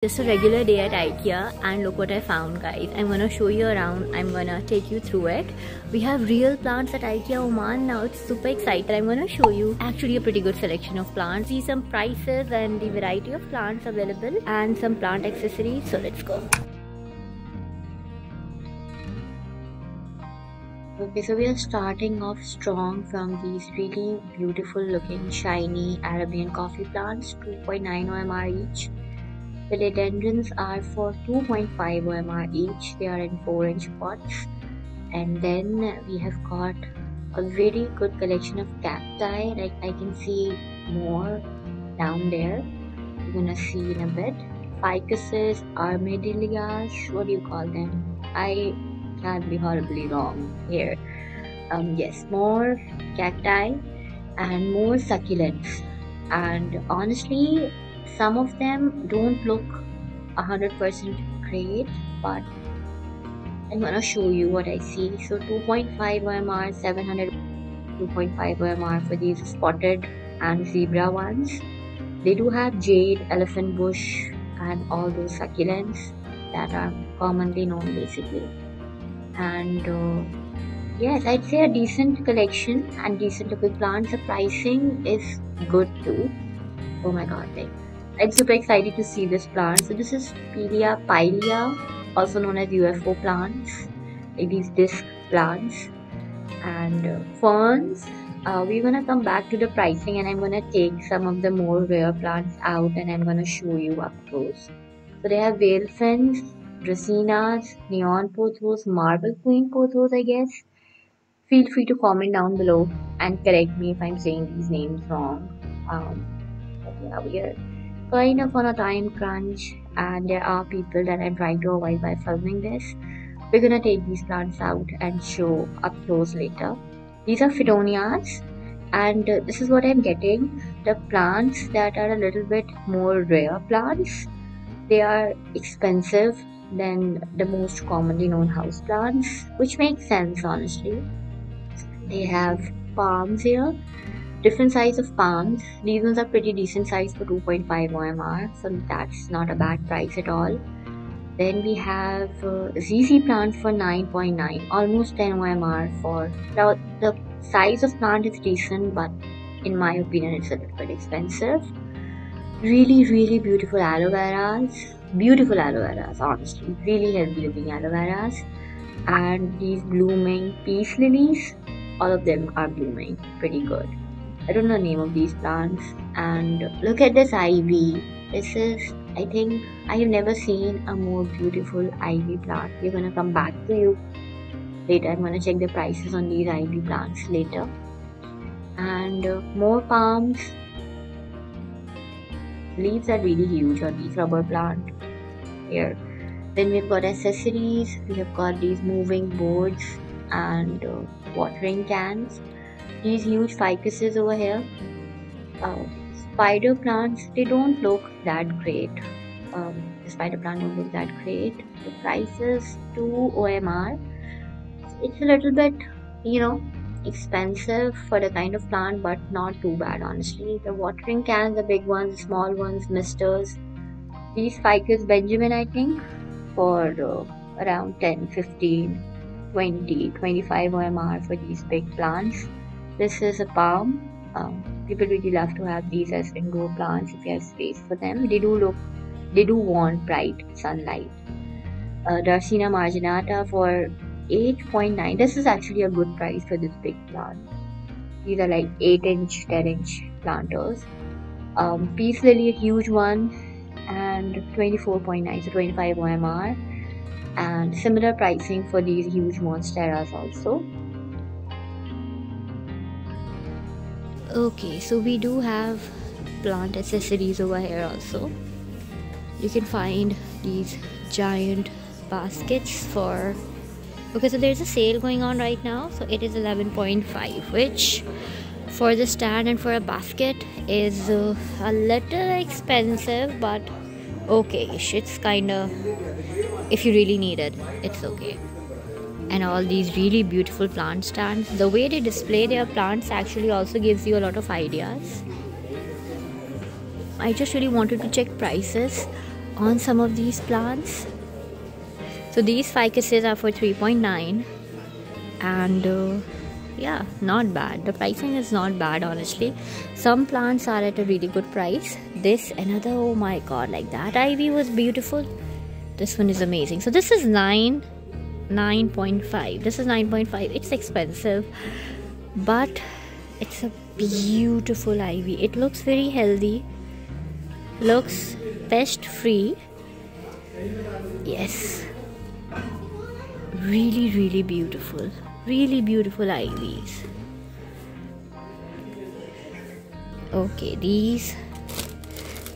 Just a regular day at IKEA, and look what I found, guys. I'm gonna show you around. I'm gonna take you through it. We have real plants at IKEA Oman now. It's super exciting. I'm gonna show you actually a pretty good selection of plants, see some prices and the variety of plants available, and some plant accessories. So let's go. Okay, so we are starting off strong from these really beautiful looking shiny Arabian coffee plants, 2.9 OMR each. The philodendrons are for 2.5 OMR each. They are in 4-inch pots. And then we have got a very good collection of cacti. Like I can see more down there. You're gonna see in a bit. Ficuses, armadillas, what do you call them? I can't be horribly wrong here. Yes, more cacti and more succulents. And honestly, some of them don't look 100% great, but I'm gonna show you what I see. So 2.5 OMR, 700, 2.5 OMR for these spotted and zebra ones. They do have jade, elephant bush, and all those succulents that are commonly known basically. And yes, I'd say a decent collection and decent looking plants. The pricing is good too. Oh my god, like I'm super excited to see this plant. So this is Pilea, also known as UFO plants, like these disc plants. And ferns, we're gonna come back to the pricing, and I'm gonna take some of the more rare plants out and I'm gonna show you up close. So they have veil ferns, dracaenas, neon pothos, marble queen pothos, I guess. Feel free to comment down below and correct me if I'm saying these names wrong. But yeah, we are kind of on a time crunch, and there are people that I'm trying to avoid by filming this. We're gonna take these plants out and show up close later. These are Fidonias, and this is what I'm getting. The plants that are a little bit more rare plants, they are expensive than the most commonly known house plants, which makes sense honestly. They have palms here, different size of palms. These ones are pretty decent size for 2.5 OMR, so that's not a bad price at all. Then we have ZZ plant for 9.9, almost 10 OMR for. Now the size of plant is decent, but in my opinion it's a little bit expensive. Really beautiful aloe veras, honestly, really healthy looking aloe veras. And these blooming peace lilies, all of them are blooming pretty good. I don't know the name of these plants. And look at this ivy. This is, I think, I have never seen a more beautiful ivy plant. We're gonna come back to you later. I'm gonna check the prices on these ivy plants later. And more palms. Leaves are really huge on these rubber plant here. Then we've got accessories. We have got these moving boards and watering cans. These huge ficuses over here. Spider plants, they don't look that great. The spider plant don't look that great. The price is 2 OMR. It's a little bit, expensive for the kind of plant, but not too bad honestly. The watering cans, the big ones, the small ones, misters. These ficus Benjamin, I think, for around 10, 15, 20, 25 OMR for these big plants. This is a palm. People really love to have these as indoor plants if you have space for them. They do want bright sunlight. Dracaena marginata for 8.9. This is actually a good price for this big plant. These are like 8-inch, 10-inch planters. Peace lily, a huge one, and 24.9, so 25 OMR. And similar pricing for these huge monsteras also. Okay, so we do have plant accessories over here also. You can find these giant baskets for. Okay, so there's a sale going on right now, so it is 11.5, which for the stand and for a basket is a little expensive, but okay-ish. It's kinda, if you really need it, it's okay. And all these really beautiful plant stands, the way they display their plants actually also gives you a lot of ideas. I just really wanted to check prices on some of these plants. So these ficuses are for 3.9, and yeah, not bad. The pricing is not bad, honestly. Some plants are at a really good price. This another, oh my god, like that ivy was beautiful. This one is amazing. So this is 9.5. This is 9.5. It's expensive, but it's a beautiful ivy. It looks very healthy, looks pest free. Yes, really beautiful. Really beautiful ivies. Okay, these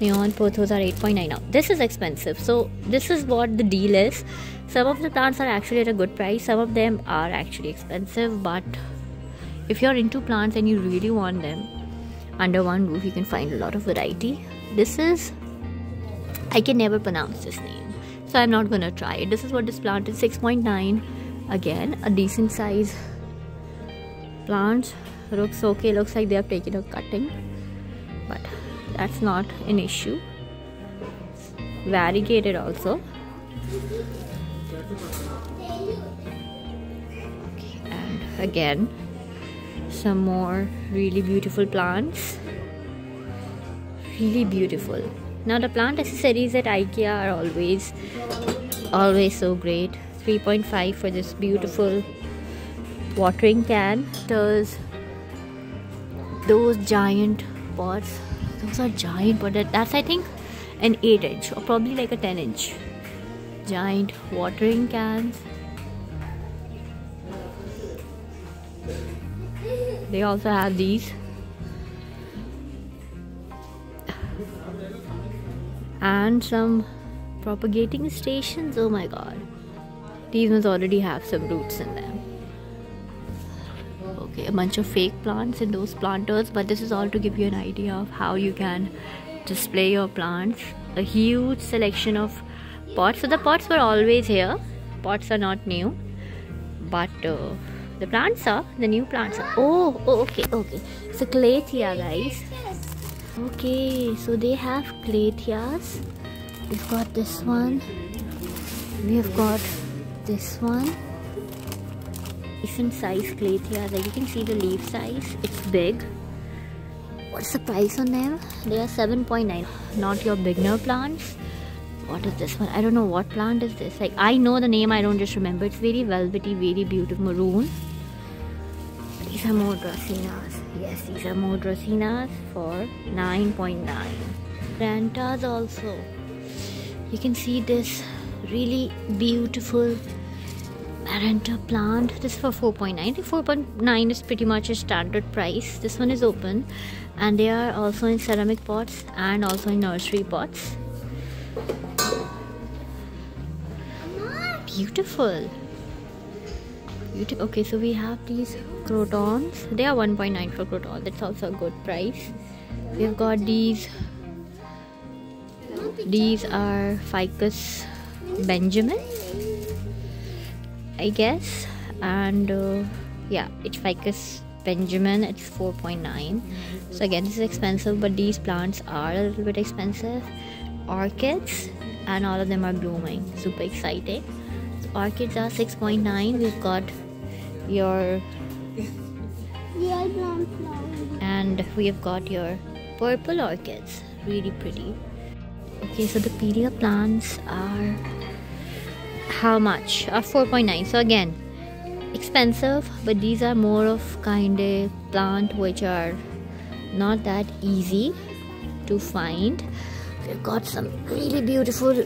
neon pothos are 8.9 now. This is expensive, so this is what the deal is. Some of the plants are actually at a good price, some of them are actually expensive, but if you're into plants and you really want them under one roof, you can find a lot of variety. This is, I can never pronounce this name, so I'm not gonna try it. This is what this plant is, 6.9. Again, a decent size plant. Looks okay, looks like they have taken a cutting, but that's not an issue. Variegated also. Okay, and again, some more really beautiful plants. Really beautiful. Now the plant accessories at IKEA are always so great. 3.5 for this beautiful watering can. There's those giant pots. Those are giant, but that's I think an 8-inch or probably like a 10-inch giant watering cans. They also have these, and some propagating stations. Oh my god, these ones already have some roots in them. Okay, a bunch of fake plants in those planters, but this is all to give you an idea of how you can display your plants. A huge selection of pots. So the pots were always here. Pots are not new, but the plants are, the new plants are. Okay. So CLATHEA, guys. Okay, so they have CLATHEAs. We've got this one. We have got this one. Decent size CLATHEA. Like you can see the leaf size, it's big. What's the price on them? They are 7.9. Not your beginner plants. What is this one? I don't know what plant is this. Like I know the name, I don't just remember. It's very velvety, very beautiful maroon. These are more dracaenas. Yes, these are more dracaenas for 9.9. MARANTAS also. You can see this really beautiful Maranta plant. This is for 4.9. I think 4.9 is pretty much a standard price. This one is open, and they are also in ceramic pots and also in nursery pots. Beautiful. Okay, so we have these crotons. They are 1.9 for croton. That's also a good price. We've got these. These are ficus Benjamin, I guess, and yeah, it's ficus Benjamin. It's 4.9. So again, this is expensive, but these plants are a little bit expensive. Orchids, and all of them are blooming. Super exciting. So orchids are 6.9. We've got your and we've got your purple orchids, really pretty. Okay, so the pedia plants are how much? 4.9. So again, expensive, but these are more of kind of plant which are not that easy to find. We've got some really beautiful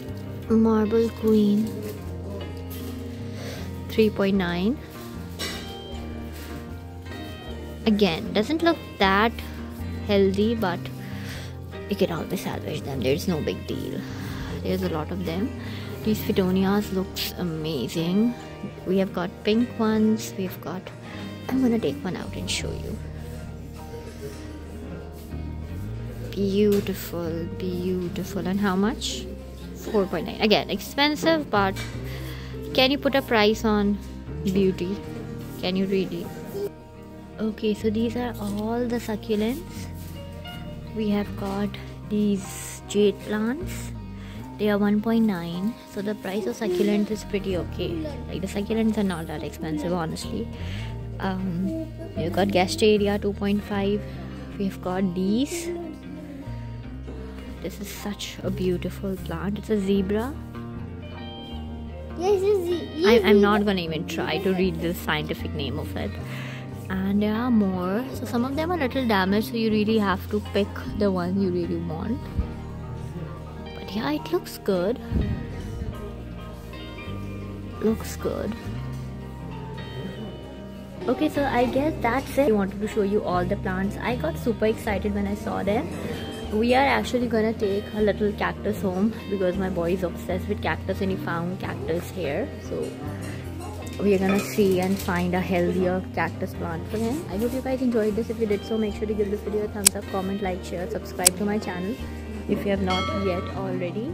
marble queen, 3.9. Again, doesn't look that healthy, but you can always salvage them. There's no big deal. There's a lot of them. These Fitonias looks amazing. We have got pink ones. We've got, I'm gonna take one out and show you. Beautiful, beautiful. And how much? 4.9. Again, expensive, but can you put a price on beauty? Can you really? Okay, so these are all the succulents. We have got these jade plants. They are 1.9, so the price of succulent is pretty okay. Like the succulents are not that expensive, honestly. We've got Gasteria 2.5. We've got these. This is such a beautiful plant. It's a zebra. Yes, I'm not gonna even try to read the scientific name of it. And there are more. So some of them are a little damaged, so you really have to pick the one you really want. But yeah, it looks good. Looks good. Okay, so I guess that's it. I wanted to show you all the plants. I got super excited when I saw them. We are actually gonna take a little cactus home because my boy is obsessed with cactus and he found cactus here. So we are gonna see and find a healthier cactus plant for him. I hope you guys enjoyed this. If you did so, make sure to give this video a thumbs up, comment, like, share, subscribe to my channel if you have not yet already.